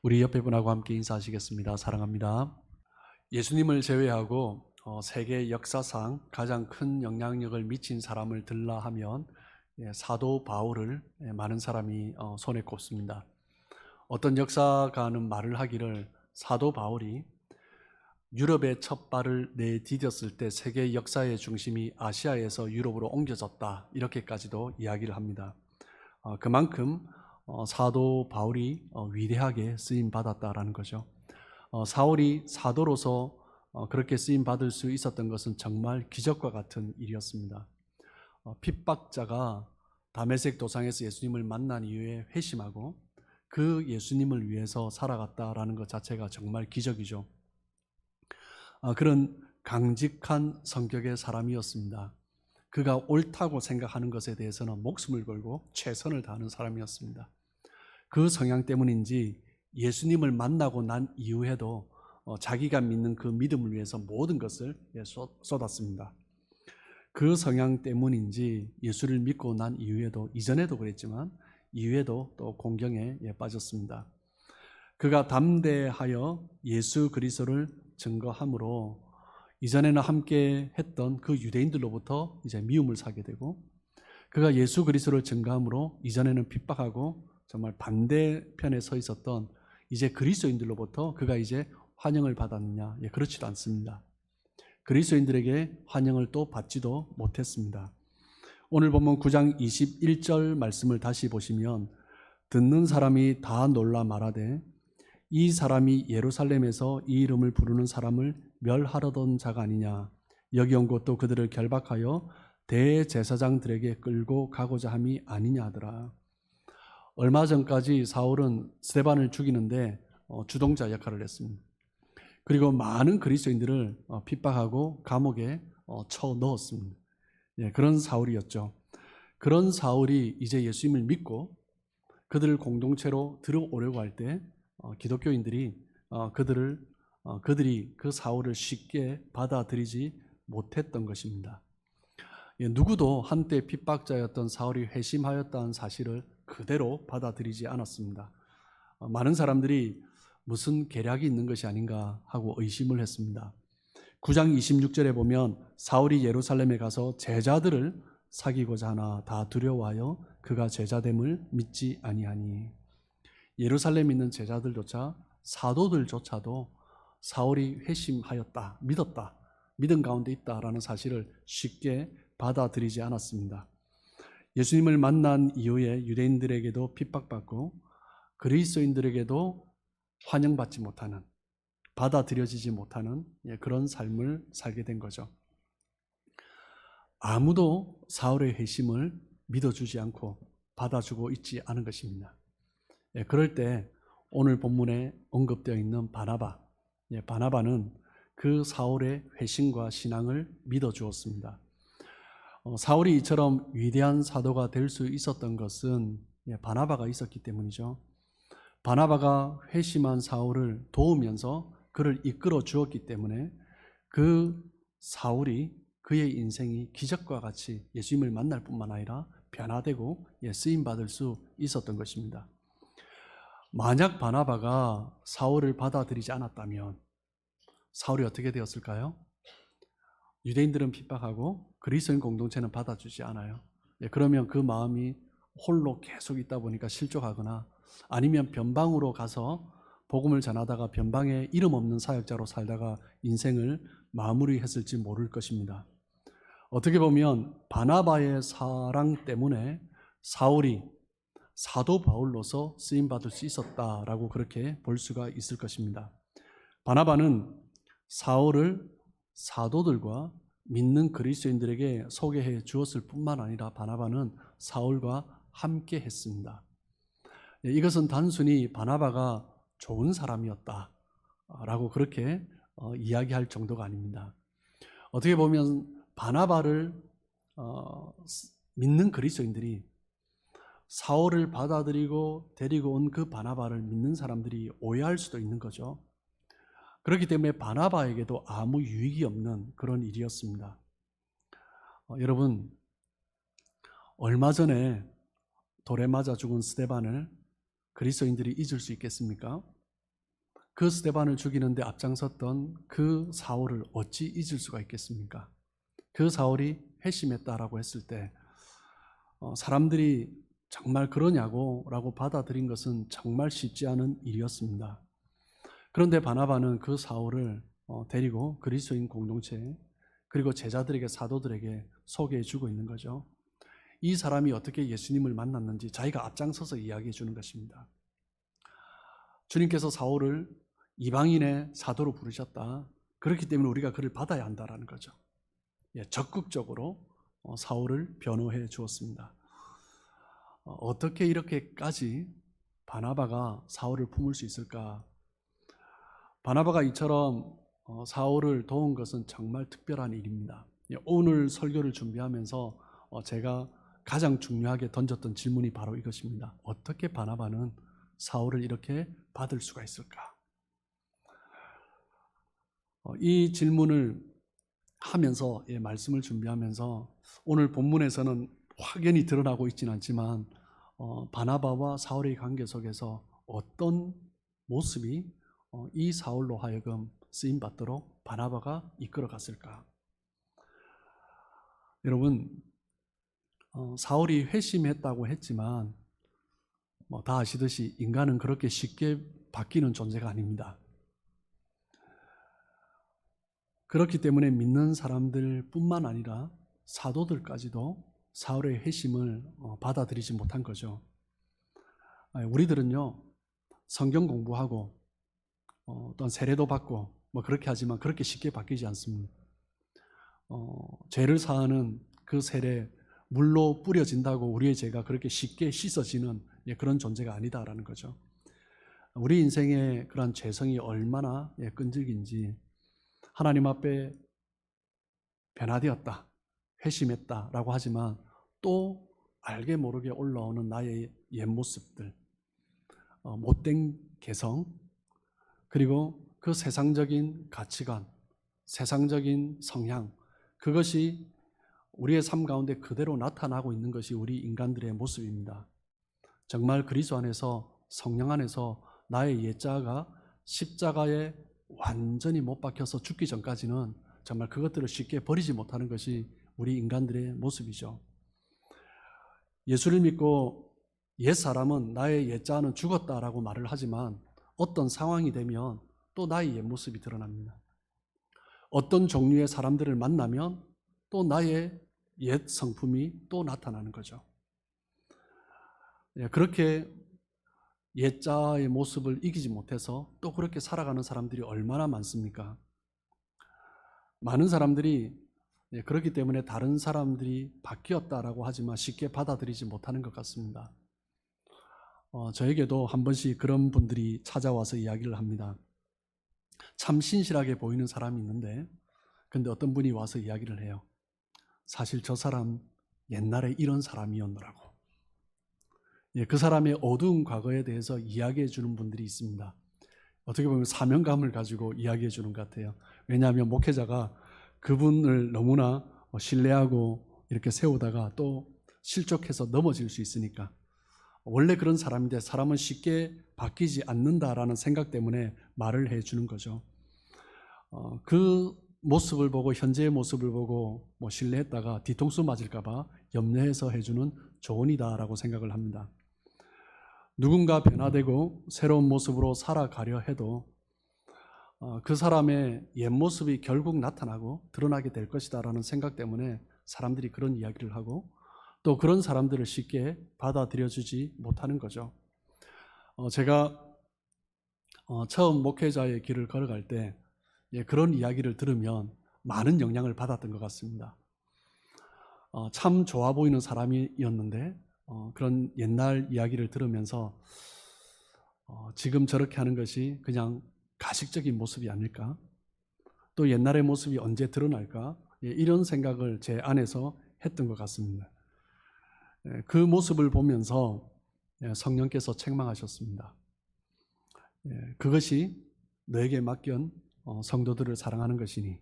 우리 옆에 분하고 함께 인사하시겠습니다. 사랑합니다. 예수님을 제외하고 세계 역사상 가장 큰 영향력을 미친 사람을 들라 하면 사도 바울을 많은 사람이 손에 꼽습니다. 어떤 역사가는 말을 하기를 사도 바울이 유럽에 첫 발을 내디뎠을 때 세계 역사의 중심이 아시아에서 유럽으로 옮겨졌다, 이렇게까지도 이야기를 합니다. 그만큼 사도 바울이 위대하게 쓰임 받았다라는 거죠. 사울이 사도로서 그렇게 쓰임 받을 수 있었던 것은 정말 기적과 같은 일이었습니다. 핍박자가 다메섹 도상에서 예수님을 만난 이후에 회심하고 그 예수님을 위해서 살아갔다라는 것 자체가 정말 기적이죠. 그런 강직한 성격의 사람이었습니다. 그가 옳다고 생각하는 것에 대해서는 목숨을 걸고 최선을 다하는 사람이었습니다. 그 성향 때문인지 예수님을 만나고 난 이후에도 자기가 믿는 그 믿음을 위해서 모든 것을 쏟았습니다. 그 성향 때문인지 예수를 믿고 난 이후에도, 이전에도 그랬지만 이후에도 또 공경에 빠졌습니다. 그가 담대하여 예수 그리스도를 증거함으로 이전에는 함께 했던 그 유대인들로부터 이제 미움을 사게 되고, 그가 예수 그리스도를 증거함으로 이전에는 핍박하고 정말 반대편에 서 있었던 이제 그리스도인들로부터 그가 이제 환영을 받았느냐? 그렇지도 않습니다. 그리스도인들에게 환영을 또 받지도 못했습니다. 오늘 본문 9장 21절 말씀을 다시 보시면, 듣는 사람이 다 놀라 말하되 이 사람이 예루살렘에서 이 이름을 부르는 사람을 멸하려던 자가 아니냐. 여기 온 것도 그들을 결박하여 대제사장들에게 끌고 가고자 함이 아니냐 하더라. 얼마 전까지 사울은 스데반을 죽이는데 주동자 역할을 했습니다. 그리고 많은 그리스도인들을 핍박하고 감옥에 쳐넣었습니다. 그런 사울이었죠. 그런 사울이 이제 예수님을 믿고 그들을 공동체로 들어오려고 할 때 기독교인들이 그들이 그 사울을 쉽게 받아들이지 못했던 것입니다. 누구도 한때 핍박자였던 사울이 회심하였다는 사실을 그대로 받아들이지 않았습니다. 많은 사람들이 무슨 계략이 있는 것이 아닌가 하고 의심을 했습니다. 9장 26절에 보면 사울이 예루살렘에 가서 제자들을 사귀고자 하나 다 두려워하여 그가 제자됨을 믿지 아니하니. 예루살렘에 있는 제자들조차, 사도들조차도 사울이 회심하였다, 믿었다, 믿음 가운데 있다라는 사실을 쉽게 받아들이지 않았습니다. 예수님을 만난 이후에 유대인들에게도 핍박받고 그리스도인들에게도 환영받지 못하는, 받아들여지지 못하는 그런 삶을 살게 된 거죠. 아무도 사울의 회심을 믿어주지 않고 받아주고 있지 않은 것입니다. 그럴 때 오늘 본문에 언급되어 있는 바나바, 바나바는 그 사울의 회심과 신앙을 믿어주었습니다. 사울이 이처럼 위대한 사도가 될 수 있었던 것은 바나바가 있었기 때문이죠. 바나바가 회심한 사울을 도우면서 그를 이끌어 주었기 때문에 그 사울이, 그의 인생이 기적과 같이 예수님을 만날 뿐만 아니라 변화되고 쓰임받을 수 있었던 것입니다. 만약 바나바가 사울을 받아들이지 않았다면 사울이 어떻게 되었을까요? 유대인들은 핍박하고 그리스도인 공동체는 받아주지 않아요. 그러면 그 마음이 홀로 계속 있다 보니까 실족하거나 아니면 변방으로 가서 복음을 전하다가 변방에 이름 없는 사역자로 살다가 인생을 마무리했을지 모를 것입니다. 어떻게 보면 바나바의 사랑 때문에 사울이 사도 바울로서 쓰임받을 수 있었다라고 그렇게 볼 수가 있을 것입니다. 바나바는 사울을 사도들과 믿는 그리스도인들에게 소개해 주었을 뿐만 아니라 바나바는 사울과 함께 했습니다. 이것은 단순히 바나바가 좋은 사람이었다라고 그렇게 이야기할 정도가 아닙니다. 어떻게 보면 바나바를 믿는 그리스도인들이 사울을 받아들이고 데리고 온 그 바나바를 믿는 사람들이 오해할 수도 있는 거죠. 그렇기 때문에 바나바에게도 아무 유익이 없는 그런 일이었습니다. 여러분, 얼마 전에 돌에 맞아 죽은 스데반을 그리스도인들이 잊을 수 있겠습니까? 그 스데반을 죽이는데 앞장섰던 그 사울을 어찌 잊을 수가 있겠습니까? 그 사울이 회심했다라고 했을 때 사람들이 정말 그러냐고 라고 받아들인 것은 정말 쉽지 않은 일이었습니다. 그런데 바나바는 그 사울을 데리고 그리스도인 공동체 그리고 제자들에게 사도들에게 소개해 주고 있는 거죠. 이 사람이 어떻게 예수님을 만났는지 자기가 앞장서서 이야기해 주는 것입니다. 주님께서 사울을 이방인의 사도로 부르셨다. 그렇기 때문에 우리가 그를 받아야 한다라는 거죠. 적극적으로 사울을 변호해 주었습니다. 어떻게 이렇게까지 바나바가 사울을 품을 수 있을까? 바나바가 이처럼 사울을 도운 것은 정말 특별한 일입니다. 오늘 설교를 준비하면서 제가 가장 중요하게 던졌던 질문이 바로 이것입니다. 어떻게 바나바는 사울을 이렇게 받을 수가 있을까? 이 질문을 하면서 말씀을 준비하면서 오늘 본문에서는 확연히 드러나고 있지는 않지만 바나바와 사울의 관계 속에서 어떤 모습이 이 사울로 하여금 쓰임받도록 바나바가 이끌어 갔을까? 여러분, 사울이 회심했다고 했지만 다 아시듯이 인간은 그렇게 쉽게 바뀌는 존재가 아닙니다. 그렇기 때문에 믿는 사람들뿐만 아니라 사도들까지도 사울의 회심을 받아들이지 못한 거죠. 우리들은요, 성경 공부하고 또한 세례도 받고 그렇게 하지만 그렇게 쉽게 바뀌지 않습니다. 죄를 사하는 그 세례 물로 뿌려진다고 우리의 죄가 그렇게 쉽게 씻어지는 그런 존재가 아니다라는 거죠. 우리 인생의 그런 죄성이 얼마나 끈질긴지 하나님 앞에 변화되었다, 회심했다라고 하지만 또 알게 모르게 올라오는 나의 옛 모습들, 못된 개성, 그리고 그 세상적인 가치관, 세상적인 성향, 그것이 우리의 삶 가운데 그대로 나타나고 있는 것이 우리 인간들의 모습입니다. 정말 그리스도 안에서, 성령 안에서 나의 옛자가 십자가에 완전히 못 박혀서 죽기 전까지는 정말 그것들을 쉽게 버리지 못하는 것이 우리 인간들의 모습이죠. 예수를 믿고 옛사람은, 나의 옛자는 죽었다라고 말을 하지만 어떤 상황이 되면 또 나의 옛 모습이 드러납니다. 어떤 종류의 사람들을 만나면 또 나의 옛 성품이 또 나타나는 거죠. 그렇게 옛자의 모습을 이기지 못해서 또 그렇게 살아가는 사람들이 얼마나 많습니까? 많은 사람들이 그렇기 때문에 다른 사람들이 바뀌었다라고 하지만 쉽게 받아들이지 못하는 것 같습니다. 저에게도 한 번씩 그런 분들이 찾아와서 이야기를 합니다. 참 신실하게 보이는 사람이 있는데 근데 어떤 분이 와서 이야기를 해요. 사실 저 사람 옛날에 이런 사람이었노라고. 그 사람의 어두운 과거에 대해서 이야기해 주는 분들이 있습니다. 어떻게 보면 사명감을 가지고 이야기해 주는 것 같아요. 왜냐하면 목회자가 그분을 너무나 신뢰하고 이렇게 세우다가 또 실족해서 넘어질 수 있으니까, 원래 그런 사람인데 사람은 쉽게 바뀌지 않는다라는 생각 때문에 말을 해 주는 거죠. 그 모습을 보고, 현재의 모습을 보고 신뢰했다가 뒤통수 맞을까 봐 염려해서 해주는 조언이다라고 생각을 합니다. 누군가 변화되고 새로운 모습으로 살아가려 해도 그 사람의 옛 모습이 결국 나타나고 드러나게 될 것이다라는 생각 때문에 사람들이 그런 이야기를 하고 또 그런 사람들을 쉽게 받아들여주지 못하는 거죠. 제가 처음 목회자의 길을 걸어갈 때 그런 이야기를 들으면 많은 영향을 받았던 것 같습니다. 참 좋아 보이는 사람이었는데 그런 옛날 이야기를 들으면서 지금 저렇게 하는 것이 그냥 가식적인 모습이 아닐까? 또 옛날의 모습이 언제 드러날까? 이런 생각을 제 안에서 했던 것 같습니다. 그 모습을 보면서 성령께서 책망하셨습니다. 그것이 너에게 맡긴 성도들을 사랑하는 것이니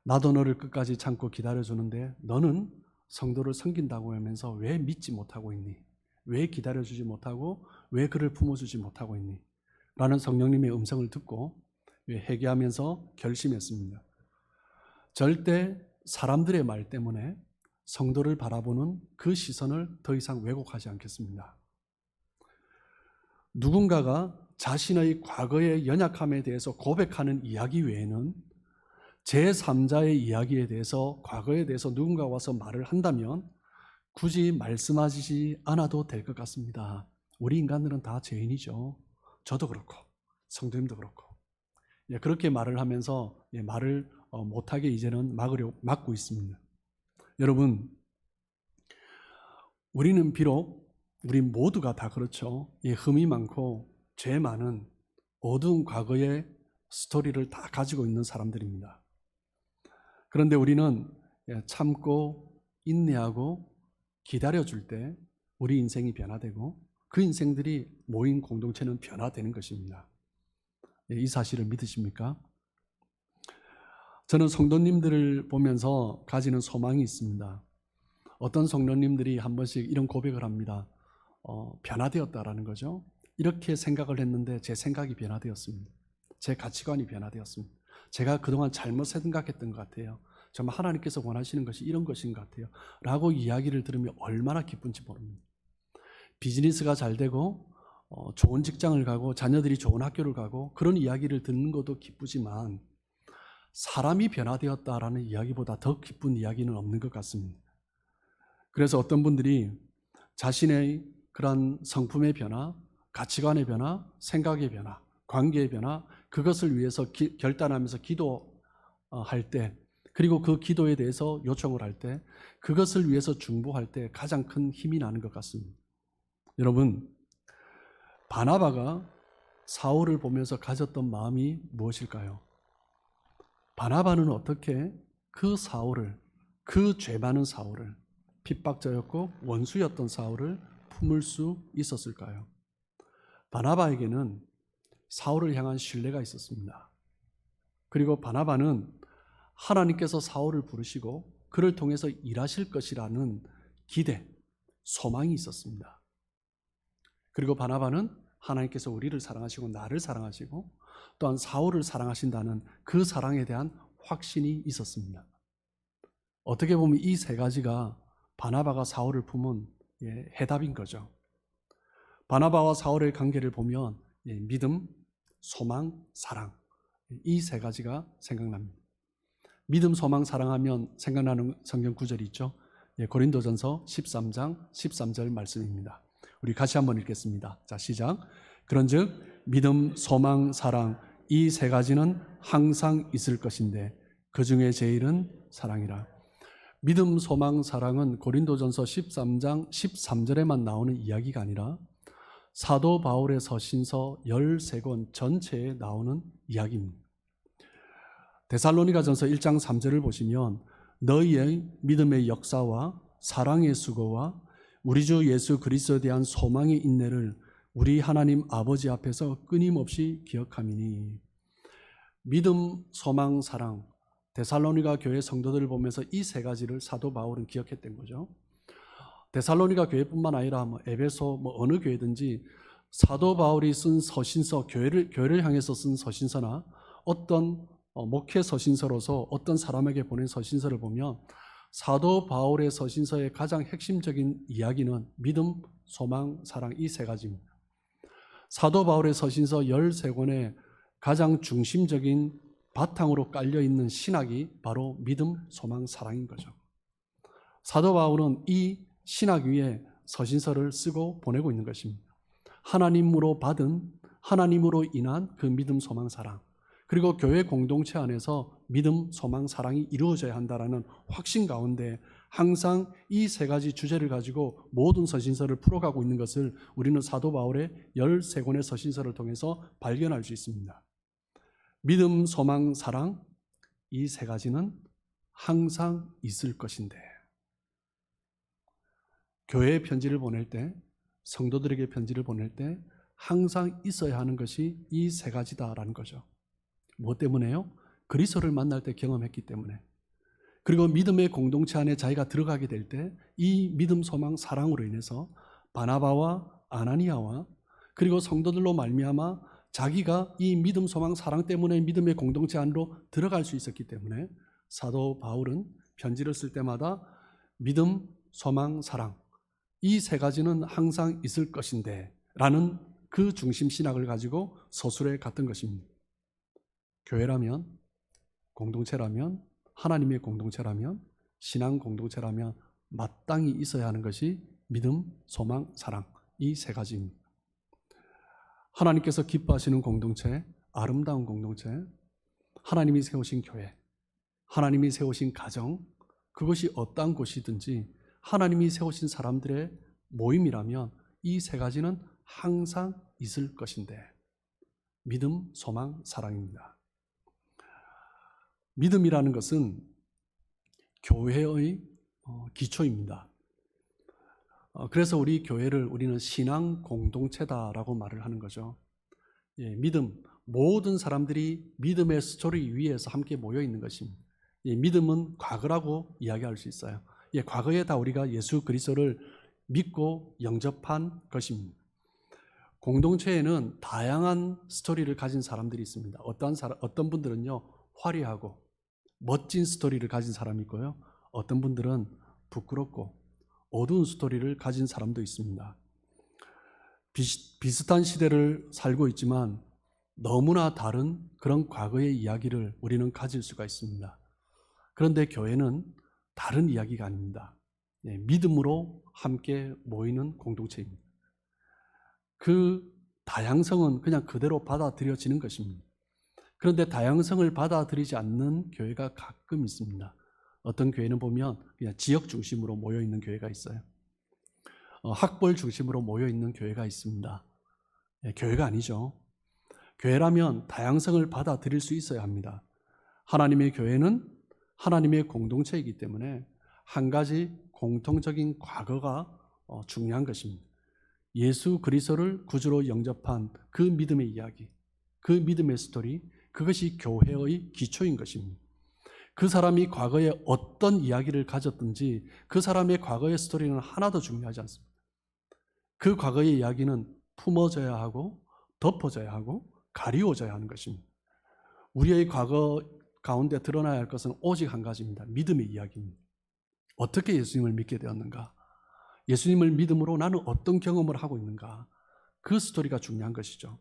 나도 너를 끝까지 참고 기다려주는데 너는 성도를 섬긴다고 하면서 왜 믿지 못하고 있니? 왜 기다려주지 못하고 왜 그를 품어주지 못하고 있니? 라는 성령님의 음성을 듣고 회개하면서 결심했습니다. 절대 사람들의 말 때문에 성도를 바라보는 그 시선을 더 이상 왜곡하지 않겠습니다. 누군가가 자신의 과거의 연약함에 대해서 고백하는 이야기 외에는 제3자의 이야기에 대해서, 과거에 대해서 누군가 와서 말을 한다면 굳이 말씀하시지 않아도 될 것 같습니다. 우리 인간들은 다 죄인이죠. 저도 그렇고 성도님도 그렇고. 그렇게 말을 하면서 말을 못하게 이제는 막고 있습니다. 여러분, 우리는 비록 우리 모두가 다 그렇죠. 흠이 많고 죄 많은 어두운 과거의 스토리를 다 가지고 있는 사람들입니다. 그런데 우리는 참고 인내하고 기다려줄 때 우리 인생이 변화되고 그 인생들이 모인 공동체는 변화되는 것입니다. 이 사실을 믿으십니까? 저는 성도님들을 보면서 가지는 소망이 있습니다. 어떤 성도님들이 한 번씩 이런 고백을 합니다. 변화되었다라는 거죠. 이렇게 생각을 했는데 제 생각이 변화되었습니다. 제 가치관이 변화되었습니다. 제가 그동안 잘못 생각했던 것 같아요. 정말 하나님께서 원하시는 것이 이런 것인 것 같아요 라고 이야기를 들으면 얼마나 기쁜지 모릅니다. 비즈니스가 잘 되고 좋은 직장을 가고 자녀들이 좋은 학교를 가고 그런 이야기를 듣는 것도 기쁘지만 사람이 변화되었다라는 이야기보다 더 기쁜 이야기는 없는 것 같습니다. 그래서 어떤 분들이 자신의 그런 성품의 변화, 가치관의 변화, 생각의 변화, 관계의 변화, 그것을 위해서 결단하면서 기도할 때, 그리고 그 기도에 대해서 요청을 할 때, 그것을 위해서 중보할 때 가장 큰 힘이 나는 것 같습니다. 여러분, 바나바가 사울을 보면서 가졌던 마음이 무엇일까요? 바나바는 어떻게 그 사울을, 그 죄 많은 사울을, 핍박자였고 원수였던 사울을 품을 수 있었을까요? 바나바에게는 사울을 향한 신뢰가 있었습니다. 그리고 바나바는 하나님께서 사울을 부르시고 그를 통해서 일하실 것이라는 기대, 소망이 있었습니다. 그리고 바나바는 하나님께서 우리를 사랑하시고 나를 사랑하시고 또한 사울을 사랑하신다는 그 사랑에 대한 확신이 있었습니다. 어떻게 보면 이 세 가지가 바나바가 사울을 품은 해답인 거죠. 바나바와 사울의 관계를 보면 믿음, 소망, 사랑, 이 세 가지가 생각납니다. 믿음, 소망, 사랑하면 생각나는 성경 구절이 있죠. 고린도전서 13장 13절 말씀입니다. 우리 같이 한번 읽겠습니다. 자, 시작. 그런즉 믿음, 소망, 사랑 이 세 가지는 항상 있을 것인데 그 중에 제일은 사랑이라. 믿음, 소망, 사랑은 고린도전서 13장 13절에만 나오는 이야기가 아니라 사도 바울의 서신서 13권 전체에 나오는 이야기입니다. 데살로니가전서 1장 3절을 보시면 너희의 믿음의 역사와 사랑의 수고와 우리 주 예수 그리스도에 대한 소망의 인내를 우리 하나님 아버지 앞에서 끊임없이 기억함이니. 믿음, 소망, 사랑, 데살로니가 교회 성도들을 보면서 이 세 가지를 사도 바울은 기억했던 거죠. 데살로니가 교회뿐만 아니라 에베소 어느 교회든지 사도 바울이 쓴 서신서, 교회를 향해서 쓴 서신서나 어떤 목회 서신서로서 어떤 사람에게 보낸 서신서를 보면 사도 바울의 서신서의 가장 핵심적인 이야기는 믿음, 소망, 사랑 이 세 가지입니다. 사도 바울의 서신서 13권의 가장 중심적인 바탕으로 깔려있는 신학이 바로 믿음, 소망, 사랑인 거죠. 사도 바울은 이 신학 위에 서신서를 쓰고 보내고 있는 것입니다. 하나님으로 받은, 하나님으로 인한 그 믿음, 소망, 사랑, 그리고 교회 공동체 안에서 믿음, 소망, 사랑이 이루어져야 한다는 확신 가운데 항상 이 세 가지 주제를 가지고 모든 서신서를 풀어가고 있는 것을 우리는 사도 바울의 13권의 서신서를 통해서 발견할 수 있습니다. 믿음, 소망, 사랑 이 세 가지는 항상 있을 것인데 교회에 편지를 보낼 때, 성도들에게 편지를 보낼 때 항상 있어야 하는 것이 이 세 가지다라는 거죠. 무엇 때문에요? 그리스도를 만날 때 경험했기 때문에. 그리고 믿음의 공동체 안에 자기가 들어가게 될 때 이 믿음, 소망, 사랑으로 인해서 바나바와 아나니아와 그리고 성도들로 말미암아 자기가 이 믿음, 소망, 사랑 때문에 믿음의 공동체 안으로 들어갈 수 있었기 때문에 사도 바울은 편지를 쓸 때마다 믿음, 소망, 사랑 이 세 가지는 항상 있을 것인데 라는 그 중심 신학을 가지고 서술해 갔던 것입니다. 교회라면, 공동체라면, 하나님의 공동체라면, 신앙 공동체라면 마땅히 있어야 하는 것이 믿음, 소망, 사랑 이 세 가지입니다. 하나님께서 기뻐하시는 공동체, 아름다운 공동체, 하나님이 세우신 교회, 하나님이 세우신 가정, 그것이 어떠한 곳이든지 하나님이 세우신 사람들의 모임이라면 이 세 가지는 항상 있을 것인데 믿음, 소망, 사랑입니다. 믿음이라는 것은 교회의 기초입니다. 그래서 우리 교회를 우리는 신앙 공동체다라고 말을 하는 거죠. 믿음, 모든 사람들이 믿음의 스토리 위에서 함께 모여 있는 것입니다. 믿음은 과거라고 이야기할 수 있어요. 과거에 다 우리가 예수 그리스도를 믿고 영접한 것입니다. 공동체에는 다양한 스토리를 가진 사람들이 있습니다. 어떤 분들은요 화려하고 멋진 스토리를 가진 사람이 있고요, 어떤 분들은 부끄럽고 어두운 스토리를 가진 사람도 있습니다. 비슷한 시대를 살고 있지만 너무나 다른 그런 과거의 이야기를 우리는 가질 수가 있습니다. 그런데 교회는 다른 이야기가 아닙니다. 믿음으로 함께 모이는 공동체입니다. 그 다양성은 그냥 그대로 받아들여지는 것입니다. 그런데 다양성을 받아들이지 않는 교회가 가끔 있습니다. 어떤 교회는 보면 그냥 지역 중심으로 모여 있는 교회가 있어요. 학벌 중심으로 모여 있는 교회가 있습니다. 교회가 아니죠. 교회라면 다양성을 받아들일 수 있어야 합니다. 하나님의 교회는 하나님의 공동체이기 때문에 한 가지 공통적인 과거가 중요한 것입니다. 예수 그리스도를 구주로 영접한 그 믿음의 이야기, 그 믿음의 스토리, 그것이 교회의 기초인 것입니다. 그 사람이 과거에 어떤 이야기를 가졌든지 그 사람의 과거의 스토리는 하나도 중요하지 않습니다. 그 과거의 이야기는 품어져야 하고 덮어져야 하고 가리워져야 하는 것입니다. 우리의 과거 가운데 드러나야 할 것은 오직 한 가지입니다. 믿음의 이야기입니다. 어떻게 예수님을 믿게 되었는가? 예수님을 믿음으로 나는 어떤 경험을 하고 있는가? 그 스토리가 중요한 것이죠.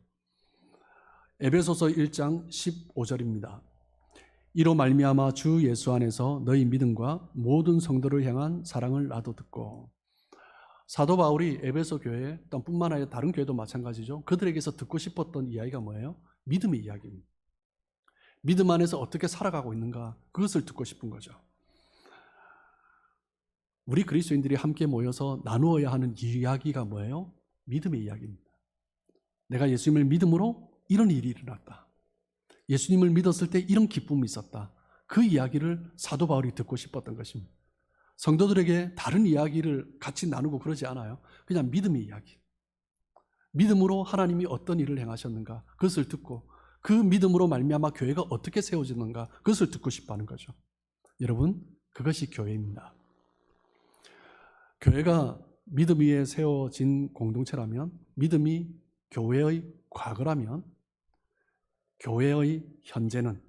에베소서 1장 15절입니다. 이로 말미암아 주 예수 안에서 너희 믿음과 모든 성도를 향한 사랑을 나도 듣고. 사도 바울이 에베소 교회 뿐만 아니라 다른 교회도 마찬가지죠. 그들에게서 듣고 싶었던 이야기가 뭐예요? 믿음의 이야기입니다. 믿음 안에서 어떻게 살아가고 있는가? 그것을 듣고 싶은 거죠. 우리 그리스도인들이 함께 모여서 나누어야 하는 이야기가 뭐예요? 믿음의 이야기입니다. 내가 예수님을 믿음으로 이런 일이 일어났다. 예수님을 믿었을 때 이런 기쁨이 있었다. 그 이야기를 사도 바울이 듣고 싶었던 것입니다. 성도들에게 다른 이야기를 같이 나누고 그러지 않아요. 그냥 믿음의 이야기. 믿음으로 하나님이 어떤 일을 행하셨는가 그것을 듣고 그 믿음으로 말미암아 교회가 어떻게 세워지는가 그것을 듣고 싶어하는 거죠. 여러분, 그것이 교회입니다. 교회가 믿음 위에 세워진 공동체라면, 믿음이 교회의 과거라면, 교회의 현재는,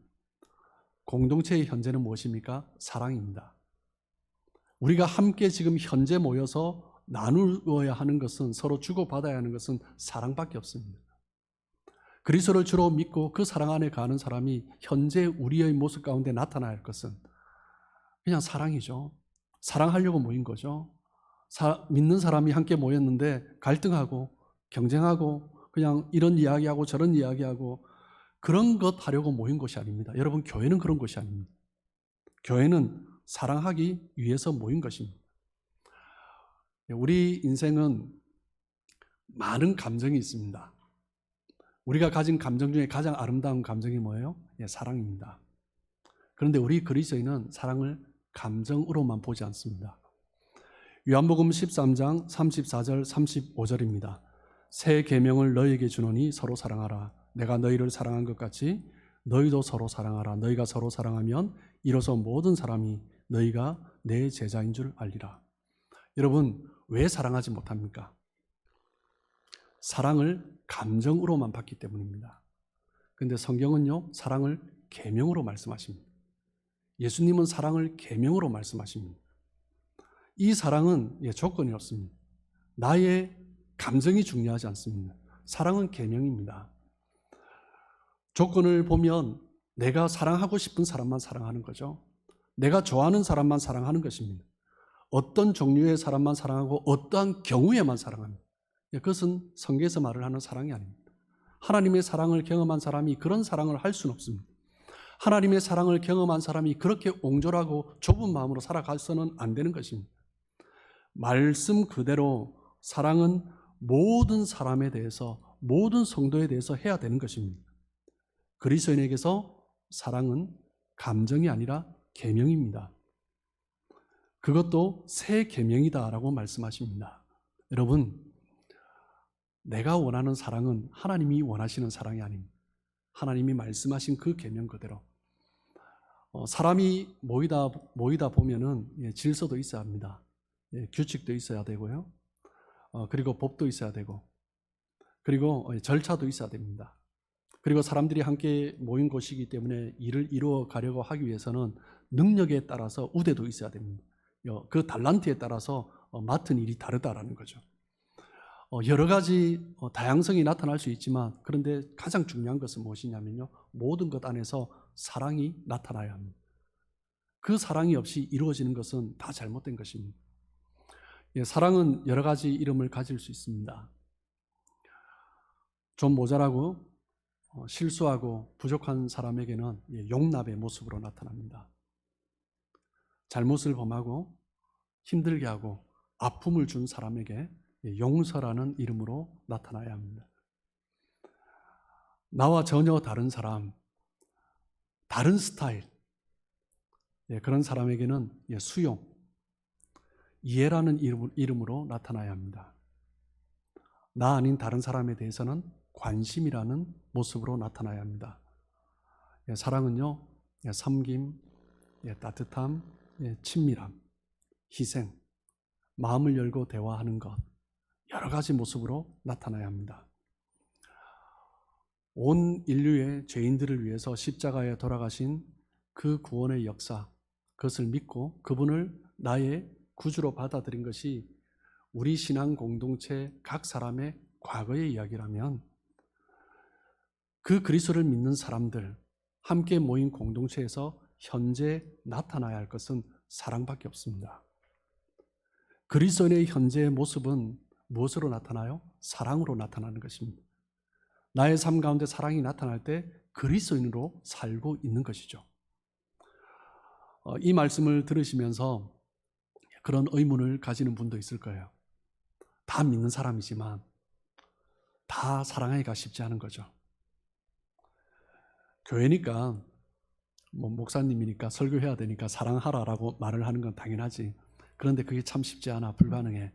공동체의 현재는 무엇입니까? 사랑입니다. 우리가 함께 지금 현재 모여서 나누어야 하는 것은, 서로 주고받아야 하는 것은 사랑밖에 없습니다. 그리스도를 주로 믿고 그 사랑 안에 가는 사람이 현재 우리의 모습 가운데 나타나야 할 것은 그냥 사랑이죠. 사랑하려고 모인 거죠. 믿는 사람이 함께 모였는데 갈등하고 경쟁하고 그냥 이런 이야기하고 저런 이야기하고 그런 것 하려고 모인 것이 아닙니다. 여러분, 교회는 그런 것이 아닙니다. 교회는 사랑하기 위해서 모인 것입니다. 우리 인생은 많은 감정이 있습니다. 우리가 가진 감정 중에 가장 아름다운 감정이 뭐예요? 사랑입니다. 그런데 우리 그리스도인은 사랑을 감정으로만 보지 않습니다. 요한복음 13장 34절 35절입니다. 새 계명을 너희에게 주노니 서로 사랑하라. 내가 너희를 사랑한 것 같이 너희도 서로 사랑하라. 너희가 서로 사랑하면 이로써 모든 사람이 너희가 내 제자인 줄 알리라. 여러분, 왜 사랑하지 못합니까? 사랑을 감정으로만 봤기 때문입니다. 근데 성경은요, 사랑을 계명으로 말씀하십니다. 예수님은 사랑을 계명으로 말씀하십니다. 이 사랑은 조건이 없습니다. 나의 감정이 중요하지 않습니다. 사랑은 계명입니다. 조건을 보면 내가 사랑하고 싶은 사람만 사랑하는 거죠. 내가 좋아하는 사람만 사랑하는 것입니다. 어떤 종류의 사람만 사랑하고 어떠한 경우에만 사랑합니다. 그것은 성경에서 말을 하는 사랑이 아닙니다. 하나님의 사랑을 경험한 사람이 그런 사랑을 할 수는 없습니다. 하나님의 사랑을 경험한 사람이 그렇게 옹졸하고 좁은 마음으로 살아가서는 안 되는 것입니다. 말씀 그대로 사랑은 모든 사람에 대해서, 모든 성도에 대해서 해야 되는 것입니다. 그리스도인에게서 사랑은 감정이 아니라 계명입니다. 그것도 새 계명이다라고 말씀하십니다. 여러분, 내가 원하는 사랑은 하나님이 원하시는 사랑이 아닙니다. 하나님이 말씀하신 그 계명 그대로. 사람이 모이다 보면은 질서도 있어야 합니다. 규칙도 있어야 되고요. 그리고 법도 있어야 되고, 그리고 절차도 있어야 됩니다. 그리고 사람들이 함께 모인 곳이기 때문에 일을 이루어 가려고 하기 위해서는 능력에 따라서 우대도 있어야 됩니다. 그 달란트에 따라서 맡은 일이 다르다라는 거죠. 여러 가지 다양성이 나타날 수 있지만, 그런데 가장 중요한 것은 무엇이냐면요, 모든 것 안에서 사랑이 나타나야 합니다. 그 사랑이 없이 이루어지는 것은 다 잘못된 것입니다. 사랑은 여러 가지 이름을 가질 수 있습니다. 좀 모자라고 실수하고 부족한 사람에게는 용납의 모습으로 나타납니다. 잘못을 범하고 힘들게 하고 아픔을 준 사람에게 용서라는 이름으로 나타나야 합니다. 나와 전혀 다른 사람, 다른 스타일, 그런 사람에게는 수용, 이해라는 이름으로 나타나야 합니다. 나 아닌 다른 사람에 대해서는 관심이라는 모습으로 나타나야 합니다. 사랑은요, 섬김, 따뜻함, 친밀함, 희생, 마음을 열고 대화하는 것, 여러 가지 모습으로 나타나야 합니다. 온 인류의 죄인들을 위해서 십자가에 돌아가신 그 구원의 역사, 그것을 믿고 그분을 나의 구주로 받아들인 것이 우리 신앙 공동체 각 사람의 과거의 이야기라면, 그 그리스도를 믿는 사람들 함께 모인 공동체에서 현재 나타나야 할 것은 사랑밖에 없습니다. 그리스도인의 현재의 모습은 무엇으로 나타나요? 사랑으로 나타나는 것입니다. 나의 삶 가운데 사랑이 나타날 때 그리스도인으로 살고 있는 것이죠. 이 말씀을 들으시면서 그런 의문을 가지는 분도 있을 거예요. 다 믿는 사람이지만 다 사랑하기가 쉽지 않은 거죠. 교회니까, 목사님이니까 설교해야 되니까 사랑하라라고 말을 하는 건 당연하지. 그런데 그게 참 쉽지 않아, 불가능해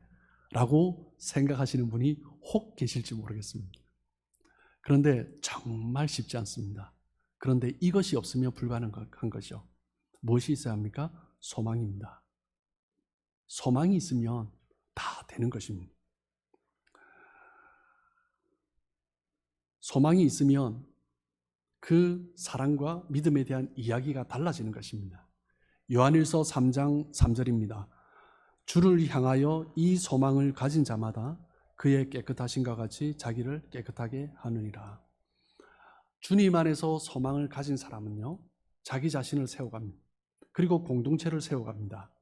라고 생각하시는 분이 혹 계실지 모르겠습니다. 그런데 정말 쉽지 않습니다. 그런데 이것이 없으면 불가능한 것이죠. 무엇이 있어야 합니까? 소망입니다. 소망이 있으면 다 되는 것입니다. 소망이 있으면 그 사랑과 믿음에 대한 이야기가 달라지는 것입니다. 요한일서 3장 3절입니다. 주를 향하여 이 소망을 가진 자마다 그의 깨끗하심과 같이 자기를 깨끗하게 하느니라. 주님 안에서 소망을 가진 사람은요, 자기 자신을 세워갑니다. 그리고 공동체를 세워갑니다.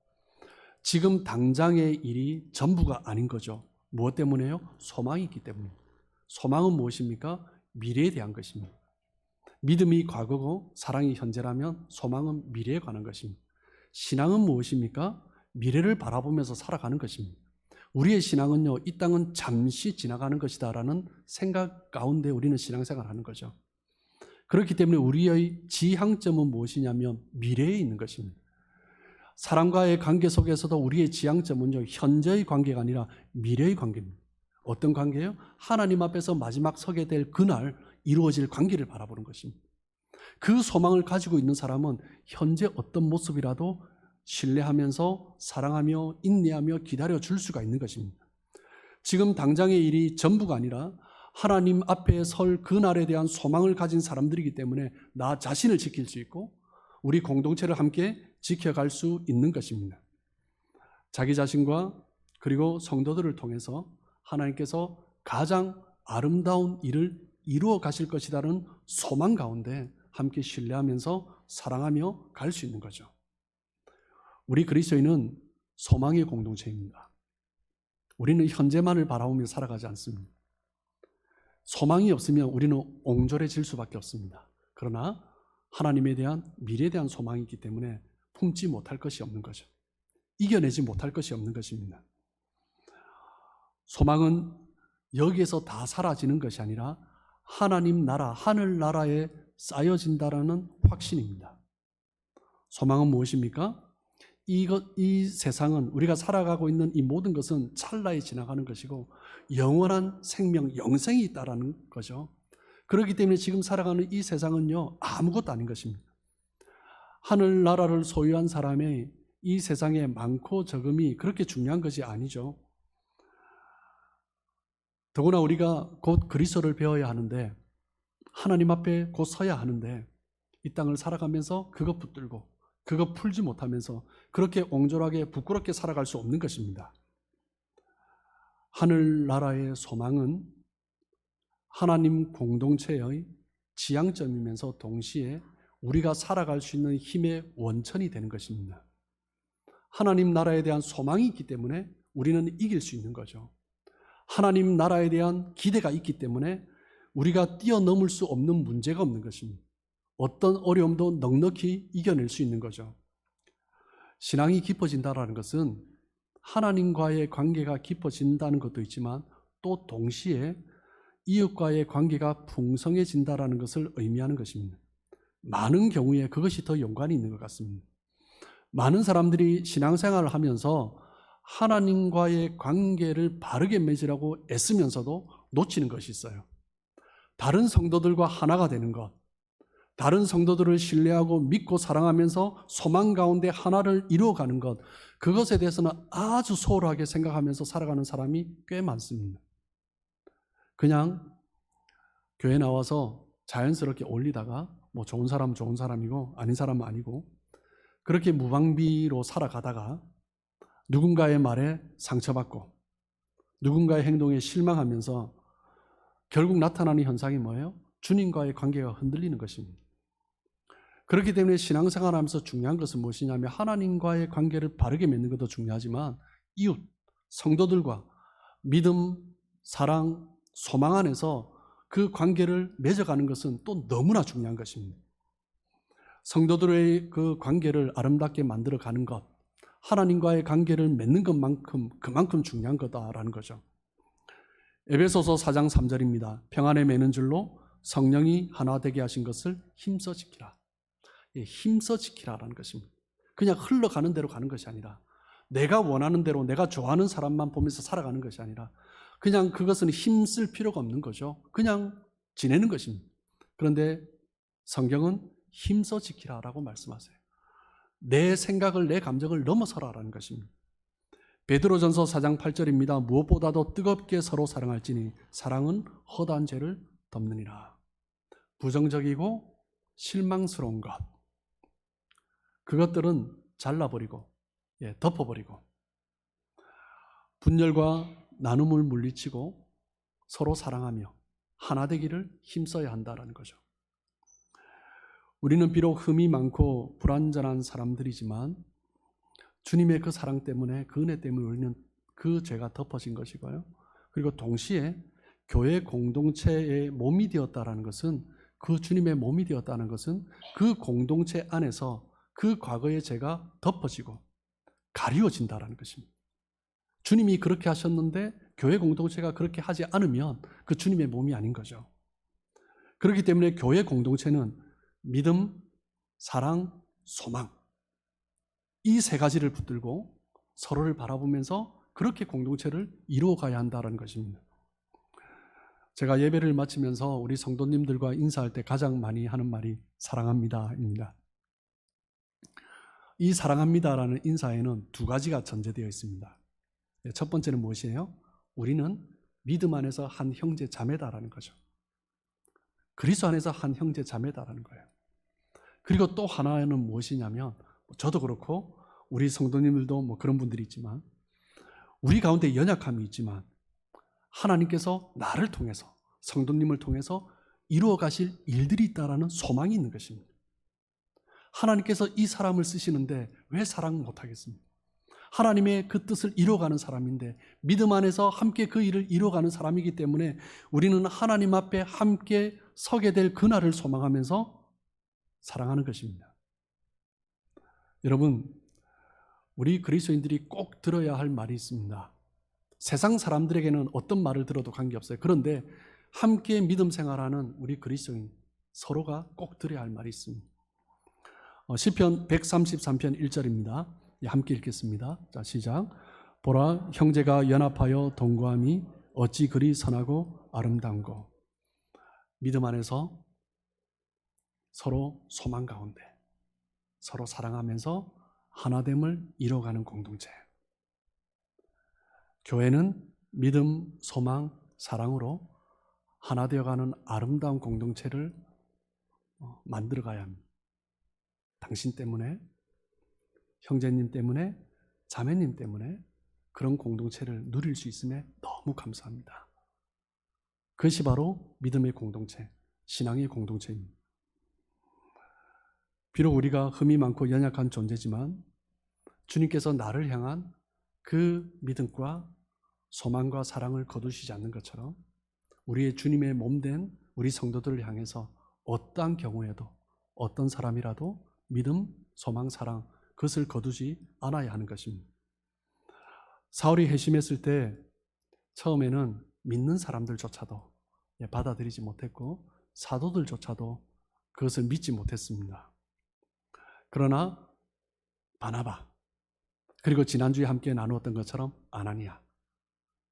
지금 당장의 일이 전부가 아닌 거죠. 무엇 때문에요? 소망이 있기 때문입니다. 소망은 무엇입니까? 미래에 대한 것입니다. 믿음이 과거고 사랑이 현재라면 소망은 미래에 관한 것입니다. 신앙은 무엇입니까? 미래를 바라보면서 살아가는 것입니다. 우리의 신앙은요, 이 땅은 잠시 지나가는 것이다라는 생각 가운데 우리는 신앙생활을 하는 거죠. 그렇기 때문에 우리의 지향점은 무엇이냐면 미래에 있는 것입니다. 사람과의 관계 속에서도 우리의 지향점은요, 현재의 관계가 아니라 미래의 관계입니다. 어떤 관계예요? 하나님 앞에서 마지막 서게 될 그날 이루어질 관계를 바라보는 것입니다. 그 소망을 가지고 있는 사람은 현재 어떤 모습이라도 신뢰하면서 사랑하며 인내하며 기다려줄 수가 있는 것입니다. 지금 당장의 일이 전부가 아니라 하나님 앞에 설 그날에 대한 소망을 가진 사람들이기 때문에 나 자신을 지킬 수 있고 우리 공동체를 함께 지켜갈 수 있는 것입니다. 자기 자신과 그리고 성도들을 통해서 하나님께서 가장 아름다운 일을 이루어 가실 것이라는 소망 가운데 함께 신뢰하면서 사랑하며 갈 수 있는 거죠. 우리 그리스도인은 소망의 공동체입니다. 우리는 현재만을 바라보며 살아가지 않습니다. 소망이 없으면 우리는 옹졸해질 수밖에 없습니다. 그러나 하나님에 대한 미래에 대한 소망이 있기 때문에 품지 못할 것이 없는 거죠. 이겨내지 못할 것이 없는 것입니다. 소망은 여기에서 다 사라지는 것이 아니라 하나님 나라, 하늘나라에 쌓여진다라는 확신입니다. 소망은 무엇입니까? 이 세상은 우리가 살아가고 있는 이 모든 것은 찰나에 지나가는 것이고 영원한 생명, 영생이 있다라는 거죠. 그렇기 때문에 지금 살아가는 이 세상은요, 아무것도 아닌 것입니다. 하늘나라를 소유한 사람의 이 세상에 많고 적음이 그렇게 중요한 것이 아니죠. 더구나 우리가 곧 그리스도를 배워야 하는데 하나님 앞에 곧 서야 하는데 이 땅을 살아가면서 그것 붙들고 그것 풀지 못하면서 그렇게 옹졸하게 부끄럽게 살아갈 수 없는 것입니다. 하늘나라의 소망은 하나님 공동체의 지향점이면서 동시에 우리가 살아갈 수 있는 힘의 원천이 되는 것입니다. 하나님 나라에 대한 소망이 있기 때문에 우리는 이길 수 있는 거죠. 하나님 나라에 대한 기대가 있기 때문에 우리가 뛰어넘을 수 없는 문제가 없는 것입니다. 어떤 어려움도 넉넉히 이겨낼 수 있는 거죠. 신앙이 깊어진다는 것은 하나님과의 관계가 깊어진다는 것도 있지만 또 동시에 이웃과의 관계가 풍성해진다는 것을 의미하는 것입니다. 많은 경우에 그것이 더 연관이 있는 것 같습니다. 많은 사람들이 신앙생활을 하면서 하나님과의 관계를 바르게 맺으라고 애쓰면서도 놓치는 것이 있어요. 다른 성도들과 하나가 되는 것, 다른 성도들을 신뢰하고 믿고 사랑하면서 소망 가운데 하나를 이루어가는 것, 그것에 대해서는 아주 소홀하게 생각하면서 살아가는 사람이 꽤 많습니다. 그냥 교회 나와서 자연스럽게 올리다가 뭐 좋은 사람은 좋은 사람이고 아닌 사람은 아니고 그렇게 무방비로 살아가다가 누군가의 말에 상처받고 누군가의 행동에 실망하면서 결국 나타나는 현상이 뭐예요? 주님과의 관계가 흔들리는 것입니다. 그렇기 때문에 신앙생활하면서 중요한 것은 무엇이냐면 하나님과의 관계를 바르게 맺는 것도 중요하지만 이웃, 성도들과 믿음, 사랑, 소망 안에서 그 관계를 맺어가는 것은 또 너무나 중요한 것입니다. 성도들의 그 관계를 아름답게 만들어가는 것, 하나님과의 관계를 맺는 것만큼 그만큼 중요한 거다라는 거죠. 에베소서 4장 3절입니다. 평안에 매는 줄로 성령이 하나 되게 하신 것을 힘써 지키라. 힘써 지키라라는 것입니다. 그냥 흘러가는 대로 가는 것이 아니라 내가 원하는 대로 내가 좋아하는 사람만 보면서 살아가는 것이 아니라 그냥 그것은 힘쓸 필요가 없는 거죠. 그냥 지내는 것입니다. 그런데 성경은 힘써 지키라라고 말씀하세요. 내 생각을 내 감정을 넘어서라라는 것입니다. 베드로전서 4장 8절입니다. 무엇보다도 뜨겁게 서로 사랑할지니 사랑은 허다한 죄를 덮느니라. 부정적이고 실망스러운 것, 그것들은 잘라버리고 덮어버리고 분열과 나눔을 물리치고 서로 사랑하며 하나 되기를 힘써야 한다는 거죠. 우리는 비록 흠이 많고 불완전한 사람들이지만 주님의 그 사랑 때문에 그 은혜 때문에 우리는 그 죄가 덮어진 것이고요. 그리고 동시에 교회 공동체의 몸이 되었다는 것은 그 주님의 몸이 되었다는 것은 그 공동체 안에서 그 과거의 죄가 덮어지고 가리워진다는 것입니다. 주님이 그렇게 하셨는데 교회 공동체가 그렇게 하지 않으면 그 주님의 몸이 아닌 거죠. 그렇기 때문에 교회 공동체는 믿음, 사랑, 소망 이 세 가지를 붙들고 서로를 바라보면서 그렇게 공동체를 이루어가야 한다는 것입니다. 제가 예배를 마치면서 우리 성도님들과 인사할 때 가장 많이 하는 말이 사랑합니다입니다. 이 사랑합니다라는 인사에는 두 가지가 전제되어 있습니다. 첫 번째는 무엇이에요? 우리는 믿음 안에서 한 형제 자매다라는 거죠. 그리스도 안에서 한 형제 자매다라는 거예요. 그리고 또 하나는 무엇이냐면, 저도 그렇고 우리 성도님들도 뭐 그런 분들이 있지만, 우리 가운데 연약함이 있지만 하나님께서 나를 통해서, 성도님을 통해서 이루어 가실 일들이 있다라는 소망이 있는 것입니다. 하나님께서 이 사람을 쓰시는데 왜 사랑 못하겠습니까? 하나님의 그 뜻을 이루어가는 사람인데, 믿음 안에서 함께 그 일을 이루어가는 사람이기 때문에 우리는 하나님 앞에 함께 서게 될 그날을 소망하면서 사랑하는 것입니다. 여러분, 우리 그리스도인들이 꼭 들어야 할 말이 있습니다. 세상 사람들에게는 어떤 말을 들어도 관계없어요. 그런데 함께 믿음 생활하는 우리 그리스도인 서로가 꼭 들어야 할 말이 있습니다. 시편 133편 1절입니다. 함께 읽겠습니다. 자, 시작. 보라, 형제가 연합하여 동거함이 어찌 그리 선하고 아름다운고. 믿음 안에서 서로 소망 가운데 서로 사랑하면서 하나됨을 이뤄가는 공동체. 교회는 믿음, 소망, 사랑으로 하나 되어가는 아름다운 공동체를 만들어가야 합니다. 당신 때문에, 형제님 때문에, 자매님 때문에 그런 공동체를 누릴 수 있음에 너무 감사합니다. 그것이 바로 믿음의 공동체, 신앙의 공동체입니다. 비록 우리가 흠이 많고 연약한 존재지만 주님께서 나를 향한 그 믿음과 소망과 사랑을 거두시지 않는 것처럼 우리의 주님의 몸된 우리 성도들을 향해서 어떠한 경우에도 어떤 사람이라도 믿음, 소망, 사랑 그것을 거두지 않아야 하는 것입니다. 사울이 회심했을 때 처음에는 믿는 사람들조차도 받아들이지 못했고 사도들조차도 그것을 믿지 못했습니다. 그러나 바나바, 그리고 지난주에 함께 나누었던 것처럼 아나니아,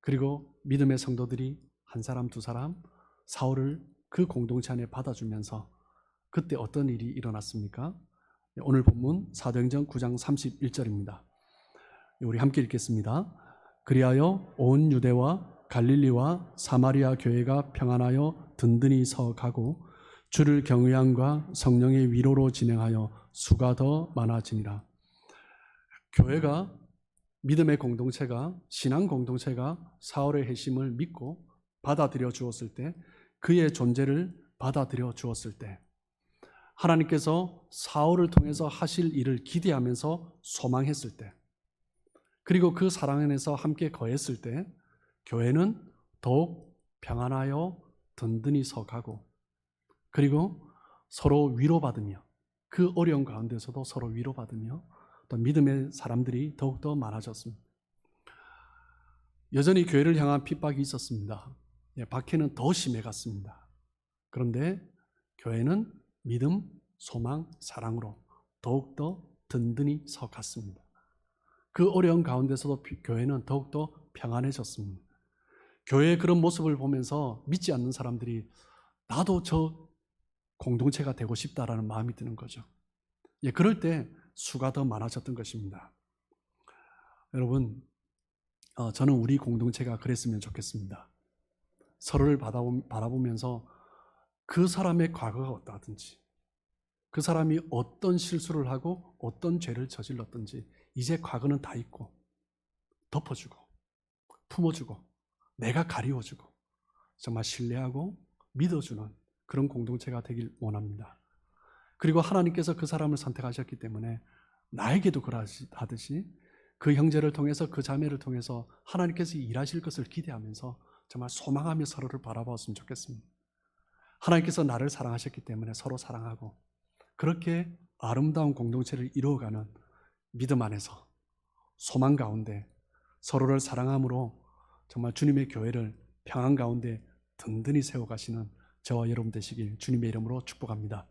그리고 믿음의 성도들이 한 사람 두 사람 사울을 그 공동체 안에 받아주면서 그때 어떤 일이 일어났습니까? 오늘 본문 사도행전 9장 31절입니다. 우리 함께 읽겠습니다. 그리하여 온 유대와 갈릴리와 사마리아 교회가 평안하여 든든히 서가고 주를 경외함과 성령의 위로로 진행하여 수가 더 많아지니라. 교회가, 믿음의 공동체가, 신앙 공동체가 사울의 회심을 믿고 받아들여 주었을 때, 그의 존재를 받아들여 주었을 때, 하나님께서 사울을 통해서 하실 일을 기대하면서 소망했을 때, 그리고 그 사랑 안에서 함께 거했을 때 교회는 더욱 평안하여 든든히 서가고, 그리고 서로 위로받으며, 그 어려운 가운데서도 서로 위로받으며 또 믿음의 사람들이 더욱더 많아졌습니다. 여전히 교회를 향한 핍박이 있었습니다. 박해는 더 심해갔습니다. 그런데 교회는 믿음, 소망, 사랑으로 더욱더 든든히 서갔습니다. 그 어려운 가운데서도 교회는 더욱더 평안해졌습니다. 교회의 그런 모습을 보면서 믿지 않는 사람들이 나도 저 공동체가 되고 싶다라는 마음이 드는 거죠. 그럴 때 수가 더 많아졌던 것입니다. 여러분, 저는 우리 공동체가 그랬으면 좋겠습니다. 서로를 바라보면서 그 사람의 과거가 어떠하든지, 그 사람이 어떤 실수를 하고 어떤 죄를 저질렀든지 이제 과거는 다 잊고 덮어주고 품어주고 내가 가리워주고 정말 신뢰하고 믿어주는 그런 공동체가 되길 원합니다. 그리고 하나님께서 그 사람을 선택하셨기 때문에 나에게도 그러하듯이 그 형제를 통해서, 그 자매를 통해서 하나님께서 일하실 것을 기대하면서 정말 소망하며 서로를 바라보았으면 좋겠습니다. 하나님께서 나를 사랑하셨기 때문에 서로 사랑하고 그렇게 아름다운 공동체를 이루어가는 믿음 안에서 소망 가운데 서로를 사랑함으로 정말 주님의 교회를 평안 가운데 든든히 세워가시는 저와 여러분 되시길 주님의 이름으로 축복합니다.